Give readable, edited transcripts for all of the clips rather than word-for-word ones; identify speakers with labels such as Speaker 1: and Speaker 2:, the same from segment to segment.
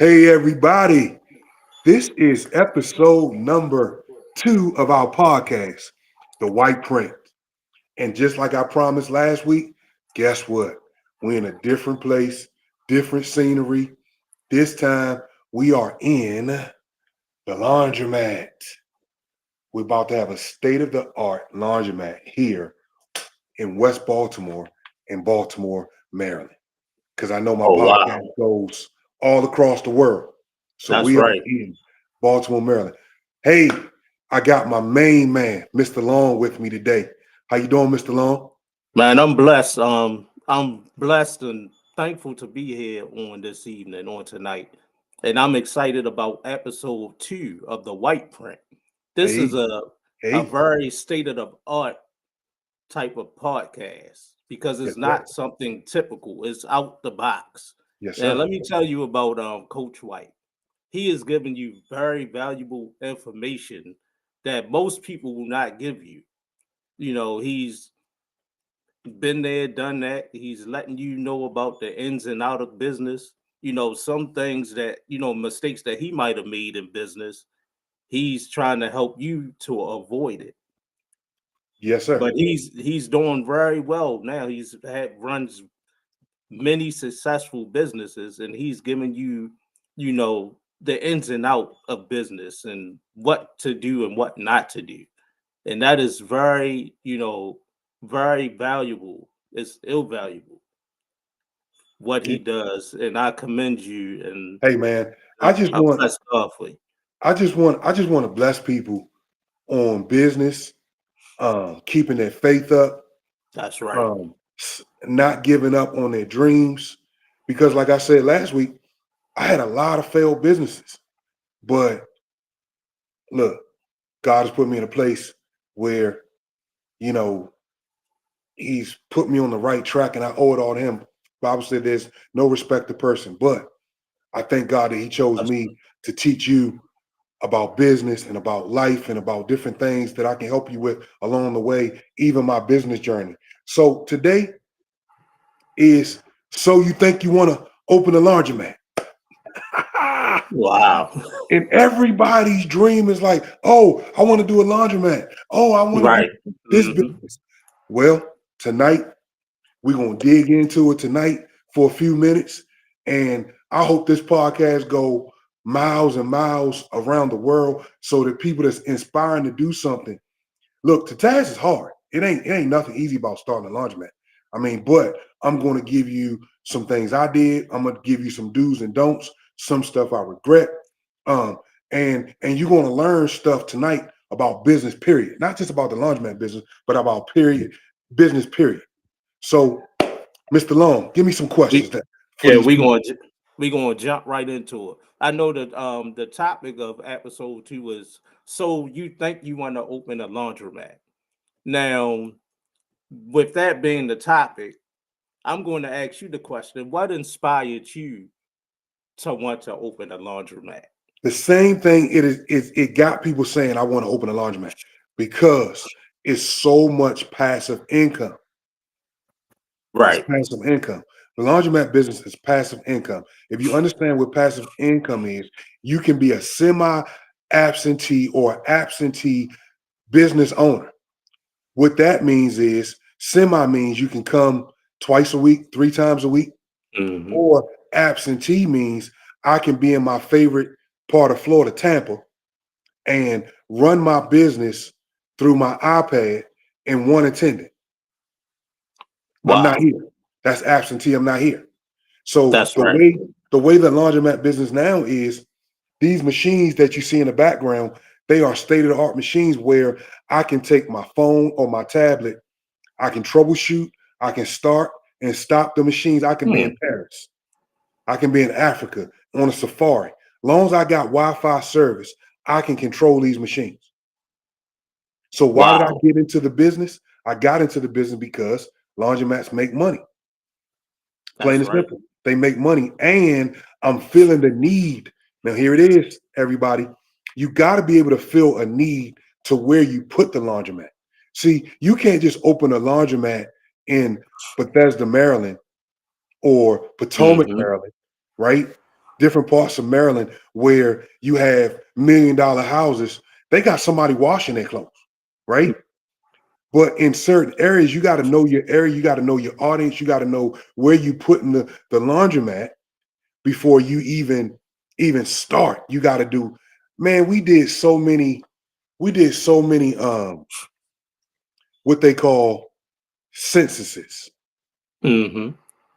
Speaker 1: Hey, everybody. This is episode number 2 of our podcast, The Whiteprint. And just like I promised last week, guess what? We're in a different place, different scenery. This time, we are in the Laundromat. We're about to have a state-of-the-art laundromat here in West Baltimore, in Baltimore, Maryland. Because I know my
Speaker 2: Oh
Speaker 1: podcast
Speaker 2: wow,
Speaker 1: goes all across the world. So
Speaker 2: that's
Speaker 1: we are
Speaker 2: right,
Speaker 1: in Baltimore, Maryland. Hey, I got my main man, Mr. Long, with me today. How you doing, Mr. Long?
Speaker 2: man. I'm blessed. I'm blessed and thankful to be here on this evening, on tonight, and I'm excited about episode 2 of the White Print. This
Speaker 1: Hey,
Speaker 2: is a
Speaker 1: hey.
Speaker 2: very state of the art type of podcast because
Speaker 1: Yes,
Speaker 2: it's
Speaker 1: sir.
Speaker 2: not something typical. It's out the box.
Speaker 1: Yes,
Speaker 2: And
Speaker 1: sir.
Speaker 2: let me tell you about Coach White. He is giving you very valuable information that most people will not give you. He's been there, done that. He's letting you know about the ins and out of business. Some things that, mistakes that he might have made in business, he's trying to help you to avoid it.
Speaker 1: Yes, sir.
Speaker 2: But he's doing very well now. He's had runs many successful businesses, and he's giving you, the ins and out of business and what to do and what not to do. And that is very, very valuable. It's invaluable what he
Speaker 1: Ye-
Speaker 2: does, and I commend you. And
Speaker 1: Hey, man. I just
Speaker 2: I
Speaker 1: want,
Speaker 2: bless God for you.
Speaker 1: I just want to bless people on business, keeping their faith up,
Speaker 2: That's right.
Speaker 1: not giving up on their dreams. Because, like I said last week, I had a lot of failed businesses, but look, God has put me in a place where, you know, He's put me on the right track and I owe it all to Him. Bible said there's no respect to person, but I thank God that He chose
Speaker 2: That's
Speaker 1: me to teach you about business and about life and about different things that I can help you with along the way, even my business journey. So today is so you think you want to open a laundromat.
Speaker 2: wow.
Speaker 1: And everybody's dream is like, oh, I want to do a laundromat. Oh, I want to do
Speaker 2: Right.
Speaker 1: this
Speaker 2: Hmm.
Speaker 1: business. Well, tonight, we're going to dig into it tonight for a few minutes. And I hope this podcast go miles and miles around the world so that people that's inspiring to do something. Look, the task is hard. It ain't nothing easy about starting a laundromat. I mean, but I'm going to give you some things I did. I'm going to give you some do's and don'ts, some stuff I regret. Um, and you're going to learn stuff tonight about business, period. Not just about the laundromat business, but about business, period. So, Mr. Long, give me some questions
Speaker 2: We,
Speaker 1: that for
Speaker 2: yeah,
Speaker 1: these people.
Speaker 2: we gonna jump right into it. I know that the topic of episode 2 is, so you think you want to open a laundromat. Now, with that being the topic, I'm going to ask you the question: what inspired you to want to open a laundromat?
Speaker 1: The same thing it got people saying I want to open a laundromat because it's so much passive income. It's
Speaker 2: Right.
Speaker 1: passive income. The laundromat business is passive income. If you understand what passive income is, you can be a semi-absentee or absentee business owner. What that means is semi means you can come twice a week, 3 times a week,
Speaker 2: Hmm.
Speaker 1: or absentee means I can be in my favorite part of Florida, Tampa, and run my business through my iPad and one attendant. I'm not
Speaker 2: Wow.
Speaker 1: here. That's absentee. I'm not here. So
Speaker 2: That's
Speaker 1: the
Speaker 2: right.
Speaker 1: way the way the laundromat business now is, these machines that you see in the background, they are state of the art machines where I can take my phone or my tablet, I can troubleshoot, I can start and stop the machines. I can be in
Speaker 2: Hmm.
Speaker 1: Paris, I can be in Africa on a safari. As long as I got Wi-Fi service, I can control these machines. So why did I
Speaker 2: Wow.
Speaker 1: get into the business? I got into the business because laundromats make money. Plain
Speaker 2: That's
Speaker 1: and
Speaker 2: right.
Speaker 1: simple. They make money. And I'm feeling the need. Now, here it is, everybody. You got to be able to feel a need to where you put the laundromat. See, you can't just open a laundromat in Bethesda, Maryland or Potomac,
Speaker 2: Hmm.
Speaker 1: Maryland, right? different parts of Maryland where you have $1 million houses, they got somebody washing their clothes, right? But in certain areas, you got to know your area, you got to know your audience, you got to know where you putting the laundromat before you even start. You got to do, man, we did so many what they call censuses,
Speaker 2: Mm-hmm.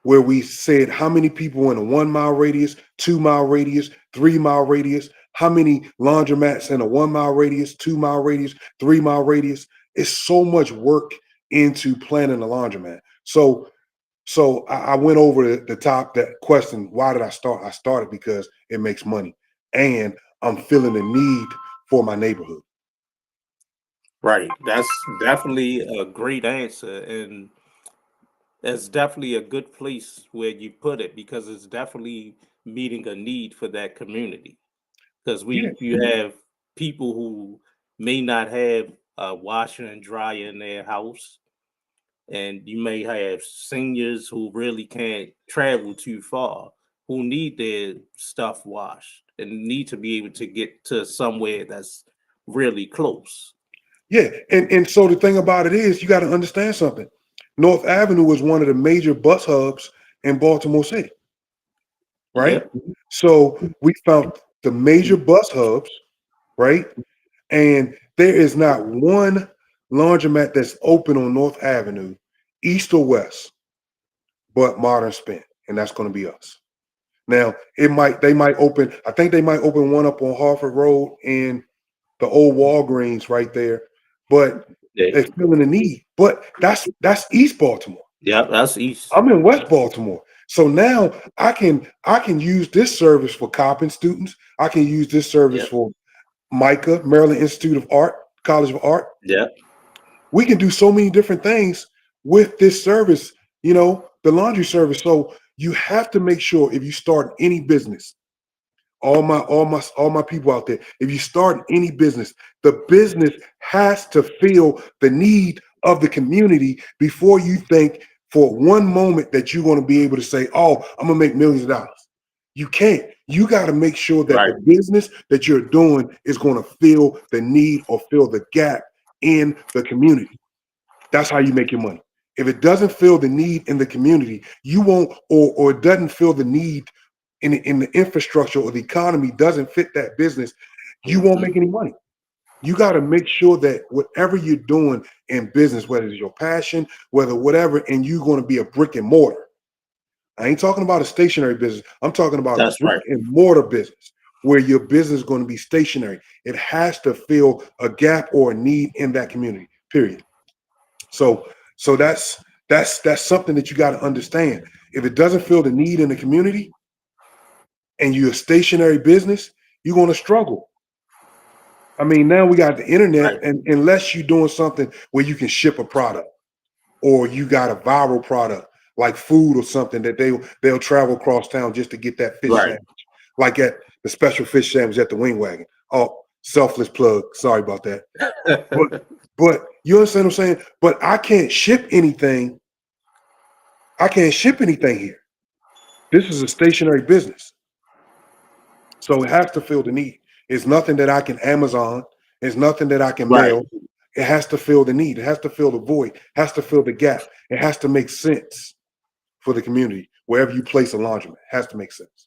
Speaker 1: where we said how many people in a 1 mile radius, 2 mile radius, 3 mile radius, how many laundromats in a 1 mile radius, 2 mile radius, 3 mile radius. It's so much work into planning a laundromat. So I went over the top that question. Why did I start? I started because it makes money, and I'm feeling the need for my neighborhood.
Speaker 2: Right. That's definitely a great answer. And that's definitely a good place where you put it because it's definitely meeting a need for that community. Because
Speaker 1: Yeah,
Speaker 2: you have people who may not have a washer and dryer in their house, and you may have seniors who really can't travel too far, who need their stuff washed and need to be able to get to somewhere that's really close.
Speaker 1: yeah, and so the thing about it is, you got to understand something. North Avenue was one of the major bus hubs in Baltimore City, right?
Speaker 2: Yep.
Speaker 1: So we found the major bus hubs, right? And there is not one laundromat that's open on North Avenue, east or west, but Modern Spin, and that's going to be us. Now, they might open, I think they might open one up on Harford Road in the old Walgreens right there, but
Speaker 2: Yeah.
Speaker 1: they're feeling the need. But that's East Baltimore.
Speaker 2: Yep. That's east.
Speaker 1: I'm in West Baltimore. So now I can use this service for Coppin students. I can use this service
Speaker 2: Yep.
Speaker 1: for Micah, Maryland Institute of Art, College of Art.
Speaker 2: Yep.
Speaker 1: We can do so many different things with this service, the laundry service. So you have to make sure if you start any business, all my people out there, if you start any business, the business has to feel the need of the community before you think for one moment that you're going to be able to say, oh, I'm gonna make millions of dollars. You can't. You got to make sure that
Speaker 2: Right.
Speaker 1: the business that you're doing is going to fill the need or fill the gap in the community. That's how you make your money. If it doesn't fill the need in the community, you won't, or it doesn't fill the need in the infrastructure, or the economy doesn't fit that business, you won't
Speaker 2: Mhm.
Speaker 1: make any money. You got to make sure that whatever you're doing in business, whether it's your passion, whether whatever, and you're going to be a brick and mortar. I ain't talking about a stationary business. I'm talking about a
Speaker 2: That's
Speaker 1: brick
Speaker 2: right.
Speaker 1: and mortar business where your business is going to be stationary. It has to fill a gap or a need in that community. Period. So that's something that you got to understand. If it doesn't fill the need in the community and you're a stationary business, you're going to struggle. I mean, now we got the internet,
Speaker 2: Right.
Speaker 1: and unless you're doing something where you can ship a product or you got a viral product like food or something that they'll travel across town just to get that fish
Speaker 2: Right.
Speaker 1: sandwich, like at the special fish sandwich at the Wing Wagon. Oh, selfless plug. Sorry about that. But but you understand what I'm saying? But I can't ship anything. I can't ship anything here. This is a stationary business. So it has to fill the need. It's nothing that I can Amazon. It's nothing that I can
Speaker 2: Right.
Speaker 1: mail. It has to fill the need. It has to fill the void. It has to fill the gap. It has to make sense for the community. Wherever you place a laundromat, it has to make sense.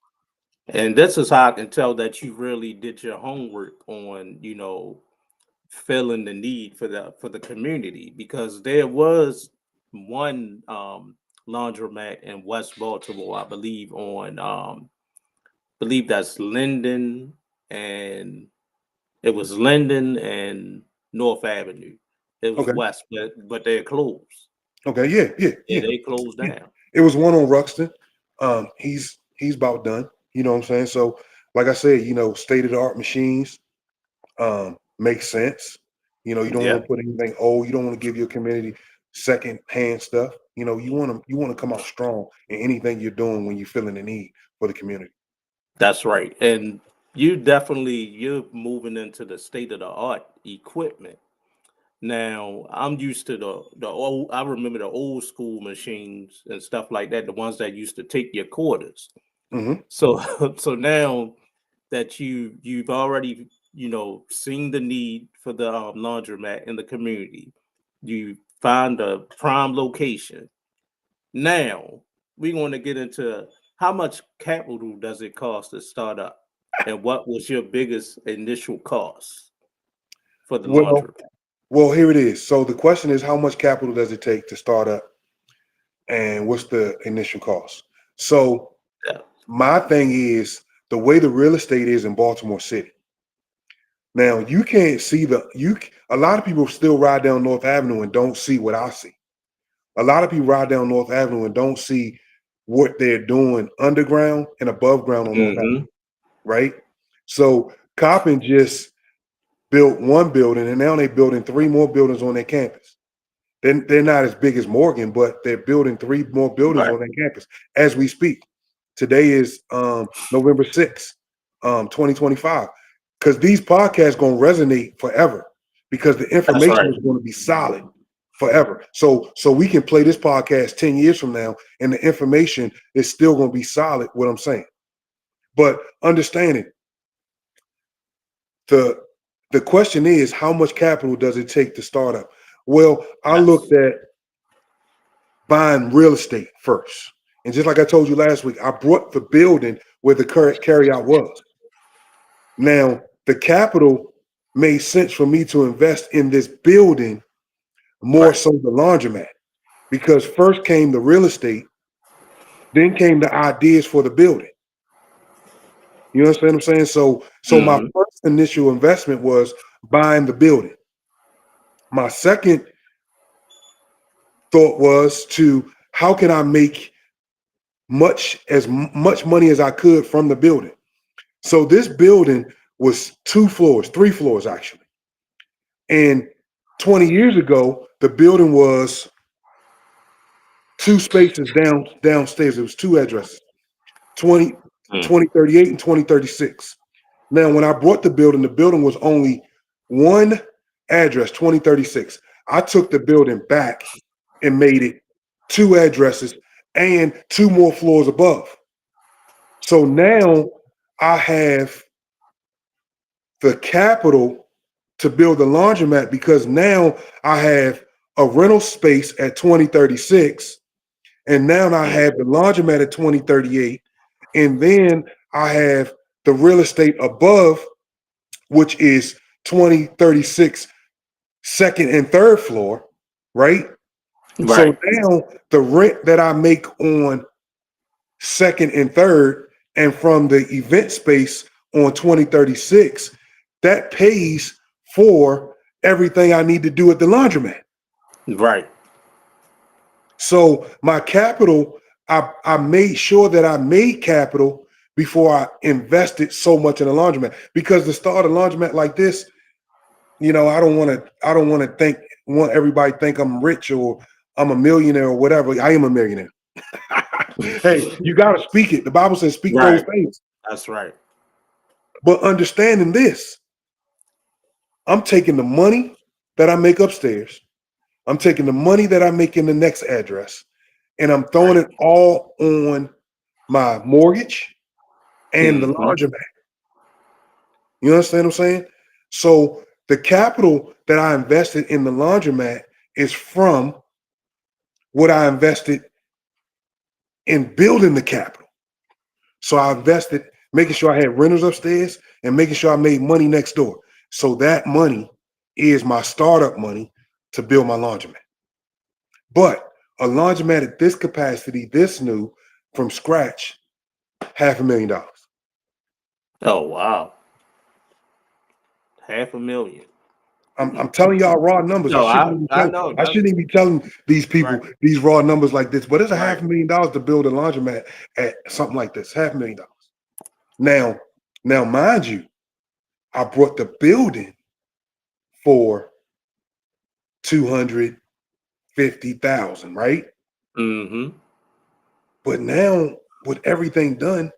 Speaker 2: And this is how I can tell that you really did your homework on, filling the need for the community because there was one laundromat in West Baltimore, I believe on believe that's Linden and it was Linden and North Avenue. It was
Speaker 1: Okay.
Speaker 2: West, but they're closed.
Speaker 1: Okay. Yeah. Yeah.
Speaker 2: Yeah,
Speaker 1: Yeah.
Speaker 2: they closed
Speaker 1: Yeah.
Speaker 2: down.
Speaker 1: It was one on Ruxton. He's about done. You know what I'm saying? So, like I said, state of the art machines make sense. You don't want
Speaker 2: Yeah,
Speaker 1: to put anything old. You don't want to give your community second hand stuff. You want to come out strong in anything you're doing when you're feeling the need for the community.
Speaker 2: that's right. And you're moving into the state of the art equipment. Now, I'm used to the old. I remember the old school machines and stuff like that, the ones that used to take your quarters.
Speaker 1: Mm-hmm.
Speaker 2: So so now that you've already seen the need for the laundromat in the community, you find a prime location. Now we're going to get into how much capital does it cost to start up, and what was your biggest initial cost for the
Speaker 1: Well,
Speaker 2: laundromat?
Speaker 1: well, here it is. So the question is, how much capital does it take to start up, and what's the initial cost? So
Speaker 2: Yeah.
Speaker 1: my thing is the way the real estate is in Baltimore City. Now you can't see a lot of people still ride down North Avenue and don't see what I see. A lot of people ride down North Avenue and don't see what they're doing underground and above ground on North Avenue,
Speaker 2: Mm-hmm.
Speaker 1: right? So Coppin just built one building and now they're building three more buildings on their campus. They're not as big as Morgan, but they're building three more buildings
Speaker 2: Right.
Speaker 1: on their campus as we speak. Today is November 6th, 2025. Because these podcasts going to resonate forever because the
Speaker 2: That's
Speaker 1: information
Speaker 2: right.
Speaker 1: is going to be solid forever. So we can play this podcast 10 years from now and the information is still going to be solid, what I'm saying. But understanding the the question is, how much capital does it take to start up? Well, I
Speaker 2: Yes.
Speaker 1: looked at buying real estate first. And just like I told you last week, I brought the building where the current carryout was. Now, the capital made sense for me to invest in this building more
Speaker 2: Right.
Speaker 1: so the laundromat because first came the real estate, then came the ideas for the building. You understand what I'm saying? So my
Speaker 2: Mm-hmm.
Speaker 1: first initial investment was buying the building. My second thought was to how can I make much money as I could from the building. So this building was 2 floors, 3 floors actually. And 20 years ago, the building was two spaces downstairs. It was two addresses, 20,
Speaker 2: Mm.
Speaker 1: 2038 and 2036. Now, when I bought the building was only one address, 2036. I took the building back and made it two addresses and two more floors above. So now I have the capital to build a laundromat because now I have a rental space at 2036, and now I
Speaker 2: Mm.
Speaker 1: have the laundromat at 2038, and then I have the real estate above, which is 2036, second and third floor, right? So
Speaker 2: Right.
Speaker 1: now the rent that I make on second and third, and from the event space on 2036, that pays for everything I need to do at the laundromat.
Speaker 2: Right.
Speaker 1: So my capital, I made sure that I made capital before I invested so much in a laundromat. Because to start a laundromat like this, I don't want to want everybody to think I'm rich or I'm a millionaire or whatever. I am a millionaire. Hey, you got to speak it. The Bible says, speak those
Speaker 2: Right.
Speaker 1: things.
Speaker 2: That's right.
Speaker 1: But understanding this, I'm taking the money that I make upstairs, I'm taking the money that I make in the next address, and I'm throwing
Speaker 2: Right.
Speaker 1: it all on my mortgage and the
Speaker 2: Mm-hmm.
Speaker 1: laundromat. You understand what I'm saying? So the capital that I invested in the laundromat is from what I invested in building the capital. So I invested making sure I had renters upstairs and making sure I made money next door. So that money is my startup money to build my laundromat. But a laundromat at this capacity, this new, from scratch, $500,000.
Speaker 2: Oh wow. 500,000.
Speaker 1: I'm telling y'all raw numbers. I
Speaker 2: No,
Speaker 1: shouldn't
Speaker 2: I
Speaker 1: even
Speaker 2: I know
Speaker 1: I
Speaker 2: that's
Speaker 1: shouldn't even be telling these
Speaker 2: right.
Speaker 1: people these raw numbers like this, but it's a half
Speaker 2: Right.
Speaker 1: a million dollars to build a laundromat at something like this. $500,000. Now, mind you, I brought the building for 250,000, right?
Speaker 2: Mm-hmm.
Speaker 1: But now with everything done,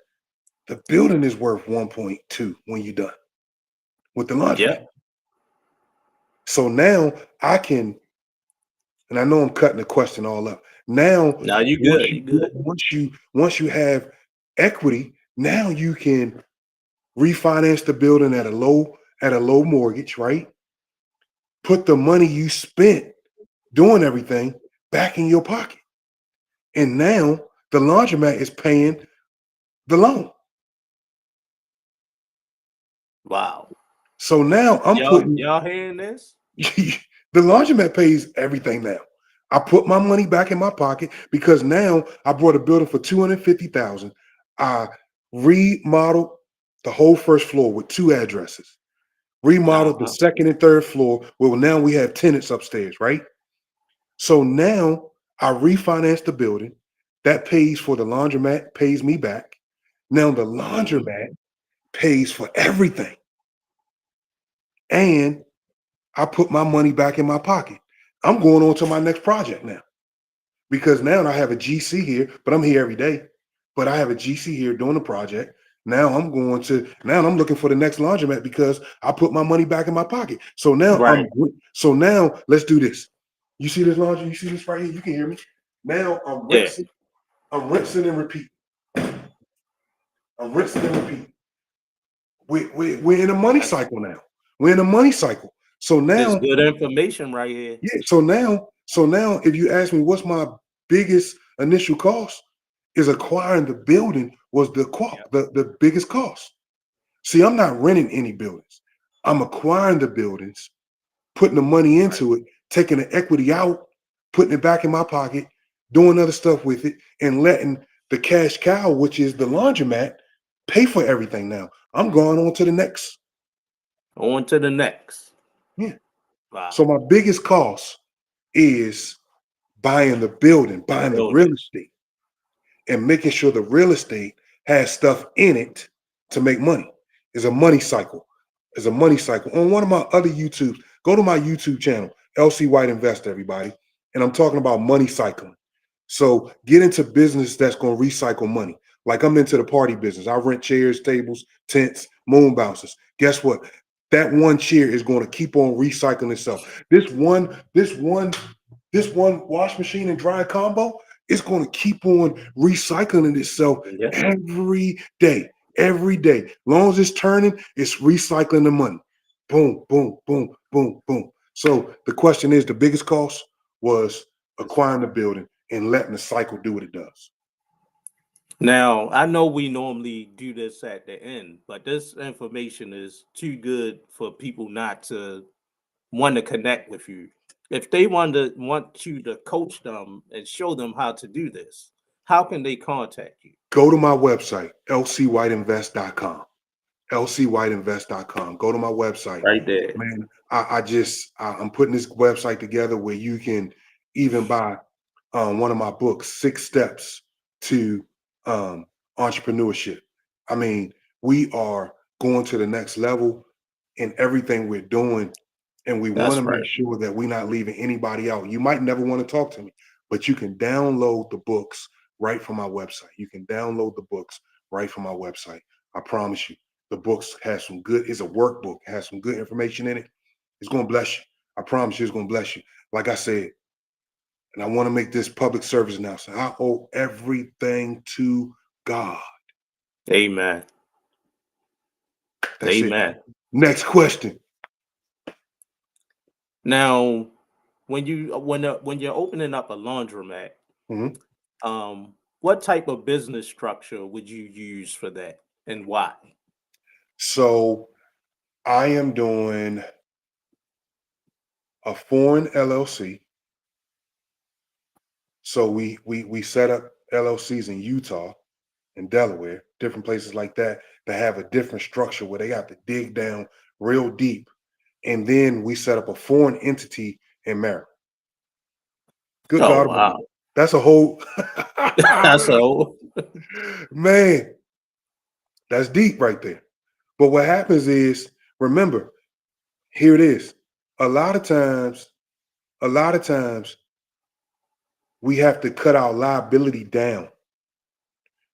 Speaker 1: the building is worth 1.2 when you're done with the laundromat.
Speaker 2: Yep.
Speaker 1: So now I can, and I know I'm cutting the question all up. Now,
Speaker 2: Now you good. You good.
Speaker 1: once you have equity, now you can refinance the building at a low mortgage, right? Put the money you spent doing everything back in your pocket. And now the laundromat is paying the loan.
Speaker 2: Wow.
Speaker 1: So now I'm putting
Speaker 2: Y'all hearing this?
Speaker 1: the laundromat pays everything now. I put my money back in my pocket because now I bought a building for $250,000. I remodeled the whole first floor with 2 addresses. Remodeled the
Speaker 2: Uh-huh.
Speaker 1: second and third floor. Well, now we have tenants upstairs, right? So now I refinance the building. That pays for the laundromat, pays me back. Now the
Speaker 2: Mhm.
Speaker 1: laundromat pays for everything. And I put my money back in my pocket. I'm going on to my next project now because now I have a GC here, but I'm here every day. But I have a GC here doing the project. Now I'm looking for the next laundromat because I put my money back in my pocket.
Speaker 2: Right.
Speaker 1: So now let's do this. You see this laundry? You see this right here? You can hear me. Now
Speaker 2: Yeah.
Speaker 1: I'm rinsing and repeat. I'm rinsing and repeat. We're in a money
Speaker 2: That's
Speaker 1: cycle now. We're in a money cycle. So
Speaker 2: this
Speaker 1: now
Speaker 2: good information right here.
Speaker 1: Yeah. So now, if you ask me what's my biggest initial cost, is acquiring the building was
Speaker 2: Yeah.
Speaker 1: the biggest cost. See, I'm not renting any buildings. I'm acquiring the buildings, putting the money
Speaker 2: Right.
Speaker 1: into it, taking the equity out, putting it back in my pocket, doing other stuff with it, and letting the cash cow, which is the laundromat, pay for everything now. I'm going on to the next.
Speaker 2: On to the next.
Speaker 1: Yeah. So
Speaker 2: Wow.
Speaker 1: my biggest cost is buying the building,
Speaker 2: The
Speaker 1: buying the real
Speaker 2: building.
Speaker 1: estate, and making sure the real estate has stuff in it to make money. It's a money cycle. It's a money cycle. On one of my other YouTubes, go to my YouTube channel, LC White Investor, everybody. And I'm talking about money cycling. So get into business that's going to recycle money. Like I'm into the party business. I rent chairs, tables, tents, moon bouncers. Guess what? That one chair is going to keep on recycling itself. This one wash machine and dryer combo is going to keep on recycling itself
Speaker 2: Yeah.
Speaker 1: every day. Every day. Long as it's turning, it's recycling the money. Boom, boom, boom, boom, boom. So the question is, the biggest cost was acquiring the building and letting the cycle do what it does.
Speaker 2: Now, I know we normally do this at the end, but this information is too good for people not to want to connect with you. If they want you to coach them and show them how to do this, how can they contact you?
Speaker 1: Go to my website, lcwhiteinvest.com. lcwhiteinvest.com. Go to my website.
Speaker 2: Right there.
Speaker 1: Man, I'm putting this website together where you can even buy one of my books, 6 Steps to Entrepreneurship. I mean, we are going to the next level in everything we're doing, and we want
Speaker 2: That's
Speaker 1: to make
Speaker 2: right.
Speaker 1: sure that we're not leaving anybody out. You might never want to talk to me, but you can download the books right from my website. You can download the books right from my website. I promise you, the books has some good. It's a workbook. It has some good information in it. It's going to bless you. I promise you, it's going to bless you. Like I said, and I want to make this public service announcement. I owe everything to God.
Speaker 2: Amen.
Speaker 1: That's it.
Speaker 2: Amen.
Speaker 1: Next question.
Speaker 2: Now, when you're opening up a laundromat,
Speaker 1: Mhm.
Speaker 2: what type of business structure would you use for that and why?
Speaker 1: So I am doing a foreign LLC. So we set up LLCs in Utah and Delaware, different places like that have a different structure where they have to dig down real deep. And then we set up a foreign entity in Maryland. Good
Speaker 2: Oh
Speaker 1: God
Speaker 2: wow.
Speaker 1: Almighty. That's a whole
Speaker 2: That's all.
Speaker 1: man, that's deep right there. But what happens is, remember, here it is. A lot of times, a lot of times we have to cut our liability down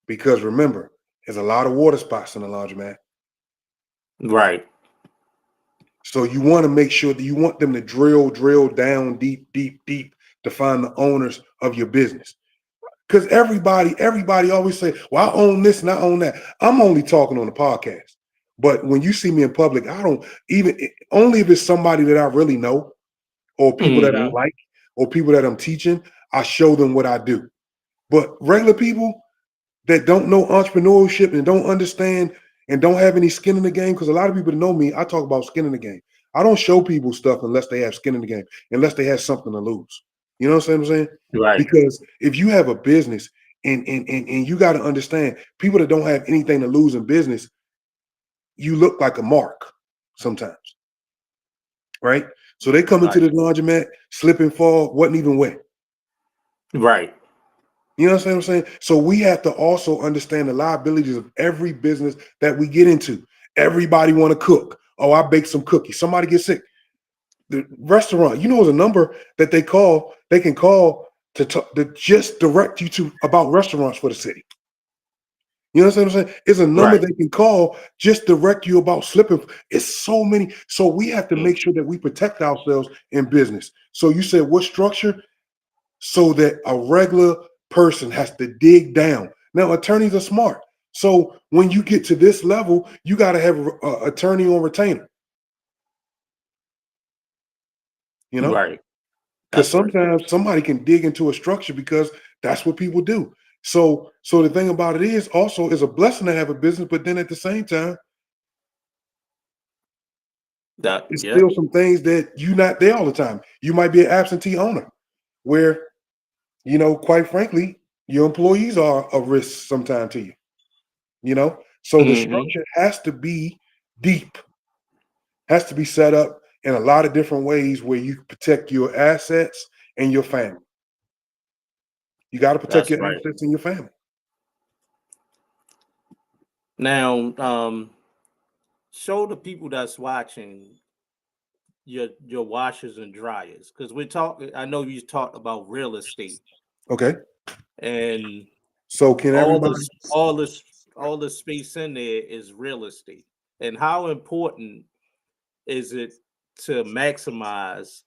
Speaker 1: because remember, there's a lot of water spots in the laundromat.
Speaker 2: Right.
Speaker 1: So you want to make sure that you want them to drill down deep, deep, deep to find the owners of your business. Because everybody always say, well, I own this and I own that. I'm only talking on the podcast. But when you see me in public, I don't even, only if it's somebody that I really know or people that I
Speaker 2: Hmm.
Speaker 1: like or people that I'm teaching, I show them what I do. But regular people that don't know entrepreneurship and don't understand and don't have any skin in the game, because a lot of people that know me, I talk about skin in the game. I don't show people stuff unless they have skin in the game, unless they have something to lose. You know what I'm saying?
Speaker 2: Right.
Speaker 1: Because if you have a business and you got to understand, people that don't have anything to lose in business, you look like a mark sometimes, right? So they come into
Speaker 2: Right.
Speaker 1: the laundromat, slip and fall, wasn't even wet.
Speaker 2: Right.
Speaker 1: You know what I'm saying? So we have to also understand the liabilities of every business that we get into. Everybody want to cook. Oh, I baked some cookies. Somebody gets sick. The restaurant, you know, is a number that they can call to just direct you to about restaurants for the city. You know what I'm saying? It's a number
Speaker 2: Right.
Speaker 1: they can call, just direct you about slipping. It's so many. So we have to
Speaker 2: Mm.
Speaker 1: make sure that we protect ourselves in business. So you said what structure? So that a regular person has to dig down. Now, attorneys are smart. So when you get to this level, you got to have an attorney on retainer, you know,
Speaker 2: Right.
Speaker 1: because
Speaker 2: That's right.
Speaker 1: sometimes somebody can dig into a structure because that's what people do. So the thing about it is also is a blessing to have a business, but then at the same time,
Speaker 2: That.
Speaker 1: it's
Speaker 2: Yeah.
Speaker 1: still some things that you're not there all the time. You might be an absentee owner where, you know, quite frankly, your employees are a risk sometime to you. You know, so the
Speaker 2: Hmm.
Speaker 1: structure has to be deep, has to be set up in a lot of different ways where you protect your assets and your family. You got to protect
Speaker 2: That's
Speaker 1: your
Speaker 2: right.
Speaker 1: assets and your family.
Speaker 2: Now, show the people that's watching your washers and dryers, because we're talking. I know you talked about real estate
Speaker 1: Okay,
Speaker 2: and
Speaker 1: so can
Speaker 2: all
Speaker 1: everybody?
Speaker 2: this, all the space in there is real estate. And how important is it to maximize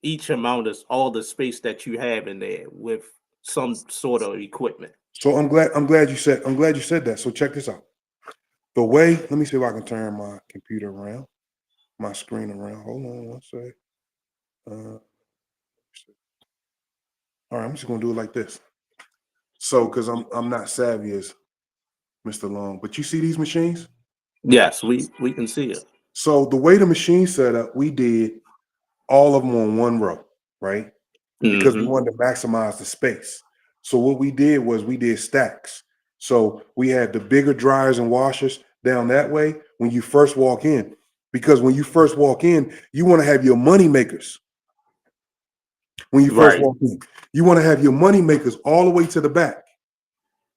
Speaker 2: each amount of all the space that you have in there with some sort of equipment?
Speaker 1: So I'm glad you said that. So check this out. The way, let me see if I can turn my computer around, my screen around. Hold on one sec. Uh, all right, I'm just gonna do it like this. So, because I'm not savvy as Mr. Long, but you see these machines?
Speaker 2: Yes, we can see it.
Speaker 1: So the way the machine set up, we did all of them on one row, right? Because we
Speaker 2: Hmm.
Speaker 1: wanted to maximize the space. So what we did was we did stacks. So we had the bigger dryers and washers down that way when you first walk in. Because when you first walk in, you want to have your money makers. When you first
Speaker 2: Right.
Speaker 1: walk in, you want to have your money makers all the way to the back.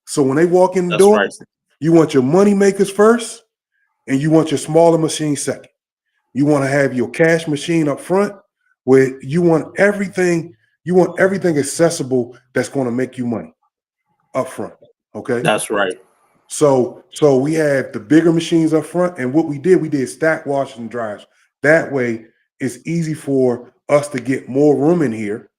Speaker 1: So when they walk in the
Speaker 2: That's
Speaker 1: door,
Speaker 2: right.
Speaker 1: you want your money makers first, and you want your smaller machine second. You want to have your cash machine up front where you want everything accessible that's going to make you money up front. Okay.
Speaker 2: That's right.
Speaker 1: So we had the bigger machines up front, and what we did stack washers and dryers. That way it's easy for us to get more room in here,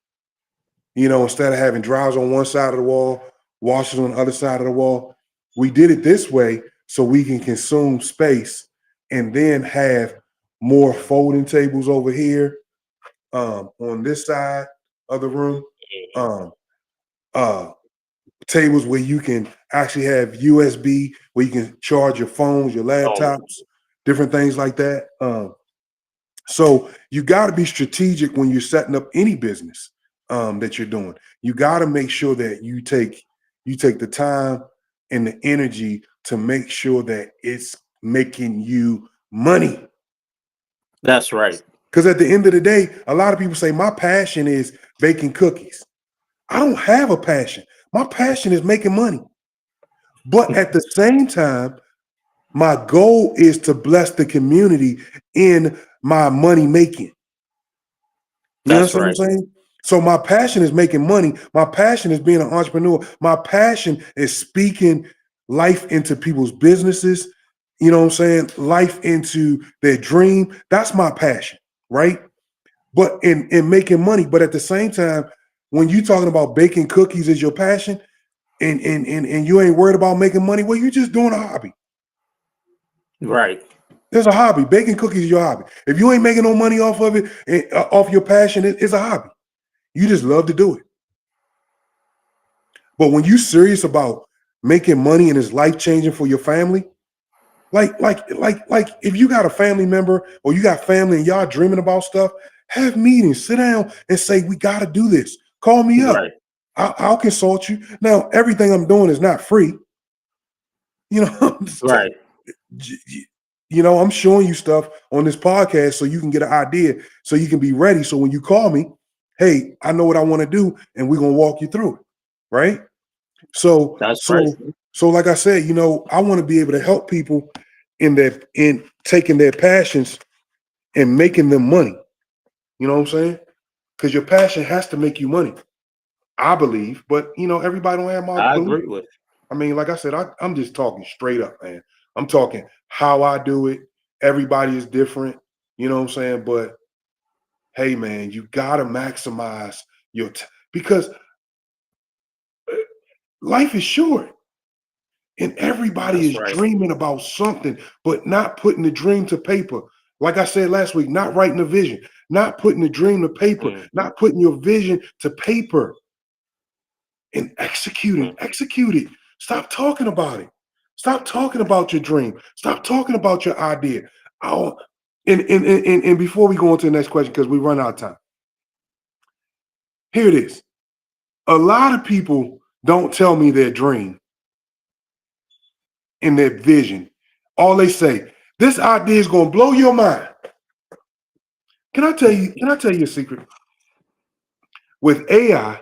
Speaker 1: you know, instead of having dryers on one side of the wall, washers on the other side of the wall. We did it this way so we can consume space and then have more folding tables over here on this side of the room. Um, uh, Tables where you can actually have USB, where you can charge your phones, your
Speaker 2: Oh,
Speaker 1: laptops, different things like that. So you got to be strategic when you're setting up any business that you're doing. You got to make sure that you take the time and the energy to make sure that it's making you money.
Speaker 2: that's right.
Speaker 1: Because at the end of the day, a lot of people say my passion is baking cookies. I don't have a passion. My passion is making money. But at the same time, my goal is to bless the community in my money making. You
Speaker 2: That's
Speaker 1: understand what
Speaker 2: right.
Speaker 1: I'm saying? So my passion is making money. My passion is being an entrepreneur. My passion is speaking life into people's businesses. You know what I'm saying? Life into their dream. That's my passion, right? But in making money, but at the same time, when you talking about baking cookies is your passion, and you ain't worried about making money, well, you're just doing a hobby.
Speaker 2: Right.
Speaker 1: There's a hobby. Baking cookies is your hobby. If you ain't making no money off of it, off your passion, it's a hobby. You just love to do it. But when you serious about making money and it's life changing for your family, like if you got a family member or you got family and y'all dreaming about stuff, have meetings, sit down and say, we got to do this. Call me up.
Speaker 2: Right.
Speaker 1: I'll consult you. Now, everything I'm doing is not free. You know,
Speaker 2: Right.
Speaker 1: I'm showing you stuff on this podcast so you can get an idea, so you can be ready. So when you call me, hey, I know what I want to do, and we're gonna walk you through it, right? So,
Speaker 2: That's right.
Speaker 1: so, so, like I said, I want to be able to help people in taking their passions and making them money. You know what I'm saying? Because your passion has to make you money, I believe. But everybody don't have my
Speaker 2: I
Speaker 1: belief.
Speaker 2: agree with you.
Speaker 1: I mean, like I said, I'm just talking straight up, man. I'm talking how I do it. Everybody is different. You know what I'm saying? But hey, man, you gotta maximize your because life is short. And everybody
Speaker 2: That's
Speaker 1: is
Speaker 2: right.
Speaker 1: dreaming about something, but not putting the dream to paper. Like I said last week, not writing a vision, not putting the dream to paper,
Speaker 2: Mm-hmm.
Speaker 1: not putting your vision to paper and executing.
Speaker 2: Mm-hmm.
Speaker 1: Execute it. Stop talking about it. Stop talking about your dream. Stop talking about your idea. And before we go on to the next question, because we run out of time, here it is. A lot of people don't tell me their dream and their vision. All they say, this idea is going to blow your mind. Can I tell you a secret? With AI,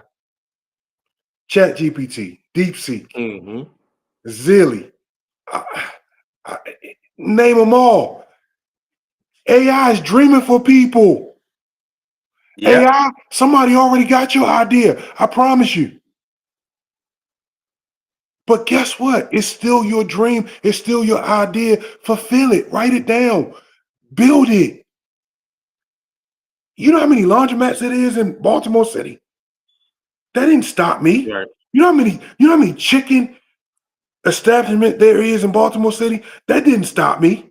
Speaker 1: ChatGPT, DeepSeek,
Speaker 2: Mm-hmm.
Speaker 1: Zilly, I, I, name them all. AI is dreaming for people.
Speaker 2: Yeah.
Speaker 1: AI, somebody already got your idea. I promise you. But guess what? It's still your dream. It's still your idea. Fulfill it. Write it down. Build it. You know how many laundromats it is in Baltimore City? That didn't stop me.
Speaker 2: Right.
Speaker 1: You know how many chicken establishment there is in Baltimore City? That didn't stop me.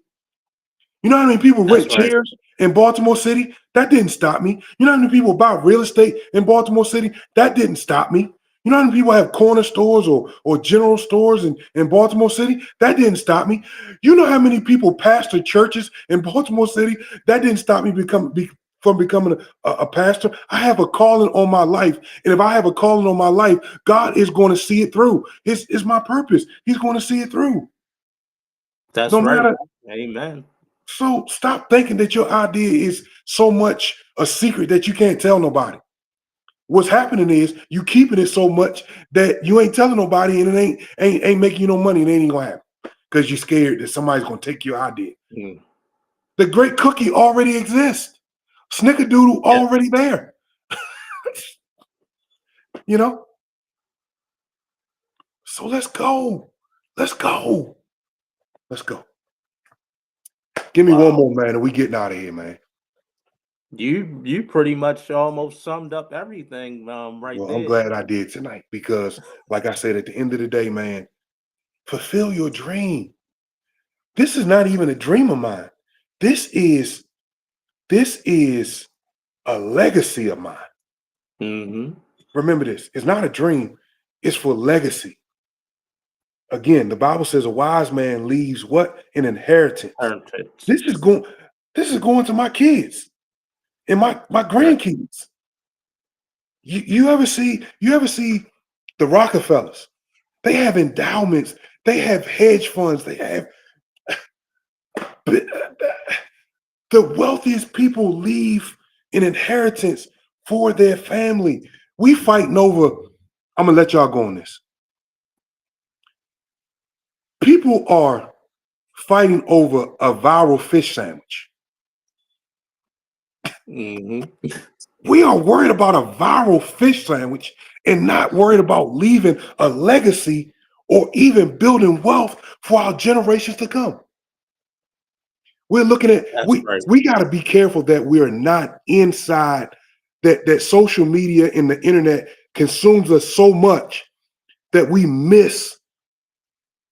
Speaker 1: You know how many people
Speaker 2: That's
Speaker 1: rent
Speaker 2: right.
Speaker 1: chairs in Baltimore City? That didn't stop me. You know how many people buy real estate in Baltimore City? That didn't stop me. You know how many people have corner stores or general stores in Baltimore City? That didn't stop me. You know how many people pastor churches in Baltimore City? That didn't stop me from becoming a pastor. I have a calling on my life. And if I have a calling on my life, God is going to see it through. It's my purpose. He's going to see it through.
Speaker 2: That's
Speaker 1: No
Speaker 2: right.
Speaker 1: matter.
Speaker 2: Amen.
Speaker 1: So stop thinking that your idea is so much a secret that you can't tell nobody. What's happening is you keeping it so much that you ain't telling nobody, and it ain't making you no money, and it ain't gonna happen because you're scared that somebody's gonna take your idea.
Speaker 2: Mm.
Speaker 1: The great cookie already exists. Snickerdoodle
Speaker 2: Yeah.
Speaker 1: already there. You know. So let's go. Let's go. Let's go. Give me one
Speaker 2: Wow.
Speaker 1: more, man, and we getting out of here, man.
Speaker 2: You pretty much almost summed up everything right
Speaker 1: Well, I'm
Speaker 2: there.
Speaker 1: glad I did tonight because, like I said, at the end of the day, man, fulfill your dream. This is not even a dream of mine. This is this is a legacy of mine.
Speaker 2: Mm-hmm.
Speaker 1: Remember this. It's not a dream. It's for legacy. Again, the Bible says a wise man leaves what? An inheritance.
Speaker 2: Heritage.
Speaker 1: This is going this is going to my kids and my
Speaker 2: Right.
Speaker 1: grandkids. You ever see the Rockefellers? They have endowments. They have hedge funds. They have the wealthiest people leave an inheritance for their family. We fighting over. I'm gonna let y'all go on this. People are fighting over a viral fish sandwich.
Speaker 2: Mm-hmm.
Speaker 1: We are worried about a viral fish sandwich and not worried about leaving a legacy or even building wealth for our generations to come. We're looking at
Speaker 2: That's
Speaker 1: we
Speaker 2: right.
Speaker 1: we got to be careful that we're not inside that social media and the internet consumes us so much that we miss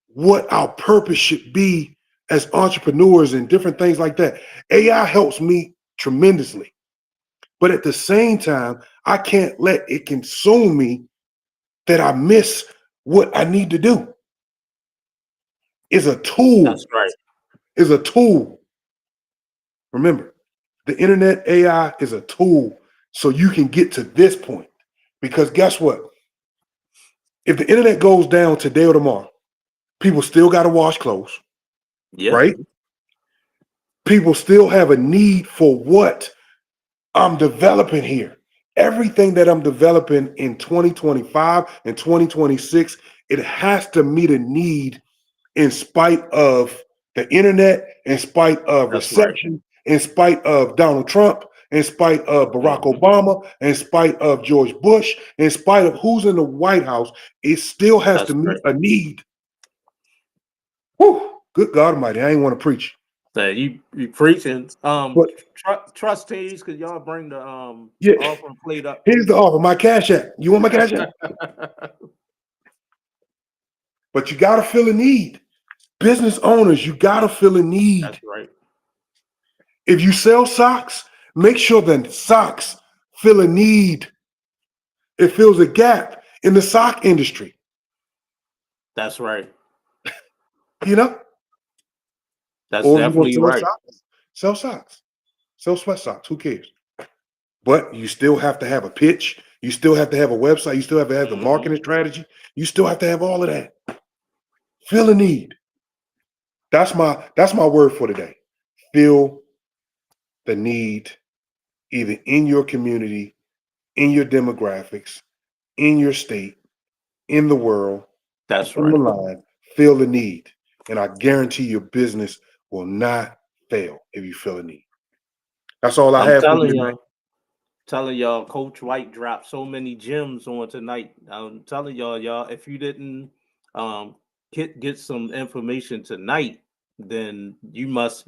Speaker 1: what our purpose should be as entrepreneurs and different things like that. AI helps me tremendously. But at the same time, I can't let it consume me that I miss what I need to do. Is a
Speaker 2: That's
Speaker 1: tool.
Speaker 2: right.
Speaker 1: Is a tool. Remember, the internet AI is a tool so you can get to this point. Because guess what? If the internet goes down today or tomorrow, people still got to wash clothes,
Speaker 2: Yeah,
Speaker 1: right? People still have a need for what I'm developing here. Everything that I'm developing in 2025 and 2026, it has to meet a need in spite of the internet, in spite of
Speaker 2: that's right.
Speaker 1: recession, in spite of Donald Trump, in spite of Barack
Speaker 2: Mhm.
Speaker 1: Obama, in spite of George Bush, in spite of who's in the White House, it still has
Speaker 2: That's
Speaker 1: to meet
Speaker 2: right.
Speaker 1: a need. Whew, good God Almighty, I ain't want to preach.
Speaker 2: So you preaching.
Speaker 1: But
Speaker 2: Trustees, could y'all bring the
Speaker 1: yeah,
Speaker 2: offering plate up,
Speaker 1: here's the
Speaker 2: please?
Speaker 1: offer. My cash app. You want my cash app? But you got to feel a need. Business owners, you got to feel a need.
Speaker 2: That's right.
Speaker 1: If you sell socks, make sure the socks fill a need. It fills a gap in the sock industry,
Speaker 2: That's right.
Speaker 1: you know?
Speaker 2: That's
Speaker 1: Or if you want to
Speaker 2: definitely
Speaker 1: sell
Speaker 2: right.
Speaker 1: socks, sell socks, sell sweat socks. Who cares? But you still have to have a pitch. You still have to have a website. You still have to have the
Speaker 2: Hmm.
Speaker 1: marketing strategy. You still have to have all of that. Fill a need. That's my word for today. Fill the need either in your community, in your demographics, in your state, in the world,
Speaker 2: That's
Speaker 1: on the
Speaker 2: right.
Speaker 1: line, feel the need. And I guarantee your business will not fail if you feel a need. That's all I
Speaker 2: I'm
Speaker 1: have for you tonight.
Speaker 2: telling y'all, Coach White dropped so many gems on tonight. I'm telling y'all, if you didn't um get some information tonight, then you must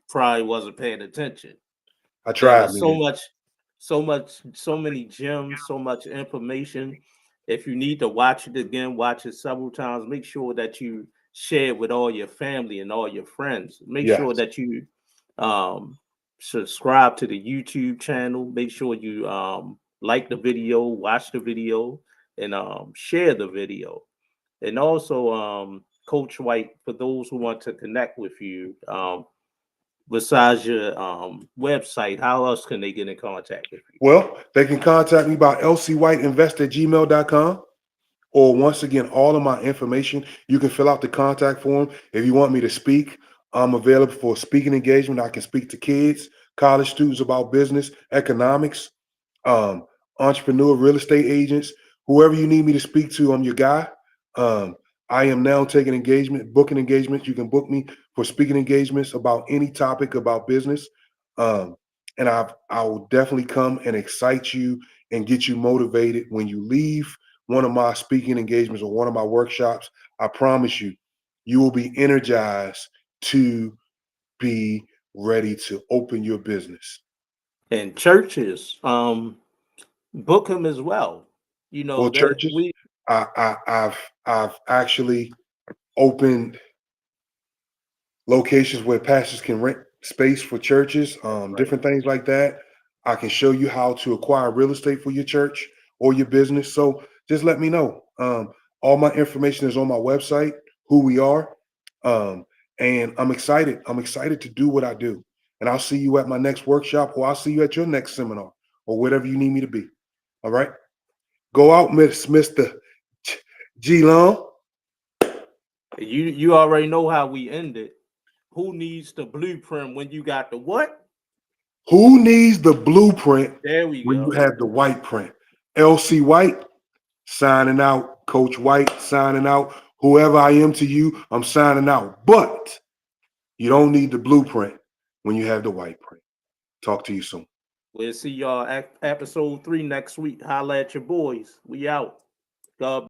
Speaker 2: probably wasn't paying attention.
Speaker 1: I
Speaker 2: There
Speaker 1: tried,
Speaker 2: was
Speaker 1: man.
Speaker 2: so many gems, so much information. If you need to watch it again, watch it several times. Make sure that you share it with all your family and all your friends. Make sure
Speaker 1: Yes.
Speaker 2: that you um, subscribe to the YouTube channel. Make sure you like the video, watch the video, and share the video. And also, Coach White, for those who want to connect with you, besides your website, how else can they get in contact with you?
Speaker 1: Well, they can contact me by lcwhiteinvest@gmail.com. Or once again, all of my information, you can fill out the contact form. If you want me to speak, I'm available for speaking engagement. I can speak to kids, college students about business, economics, um, entrepreneur, real estate agents, whoever you need me to speak to, I'm your guy. Um, I am now taking engagement, booking engagements. You can book me for speaking engagements about any topic about business. Um, and I will definitely come and excite you and get you motivated when you leave one of my speaking engagements or one of my workshops. I promise you, you will be energized to be ready to open your business.
Speaker 2: And churches, book them as well. You know
Speaker 1: Well,
Speaker 2: that
Speaker 1: churches,
Speaker 2: we
Speaker 1: I've actually opened locations where pastors can rent space for churches,
Speaker 2: right.
Speaker 1: different things like that. I can show you how to acquire real estate for your church or your business. So just let me know. All my information is on my website, who we are. Um, and I'm excited. I'm excited to do what I do. And I'll see you at my next workshop, or I'll see you at your next seminar, or whatever you need me to be. All right. Go out, Mr. G Long.
Speaker 2: You already know how we end it. Who needs the blueprint when you got the what?
Speaker 1: Who needs the blueprint
Speaker 2: There we
Speaker 1: when you
Speaker 2: go.
Speaker 1: have the white print? LC White signing out. Coach White signing out. Whoever I am to you, I'm signing out. But you don't need the blueprint when you have the white print. Talk to you soon.
Speaker 2: We'll see y'all at episode 3 next week. Holla at your boys. We out. God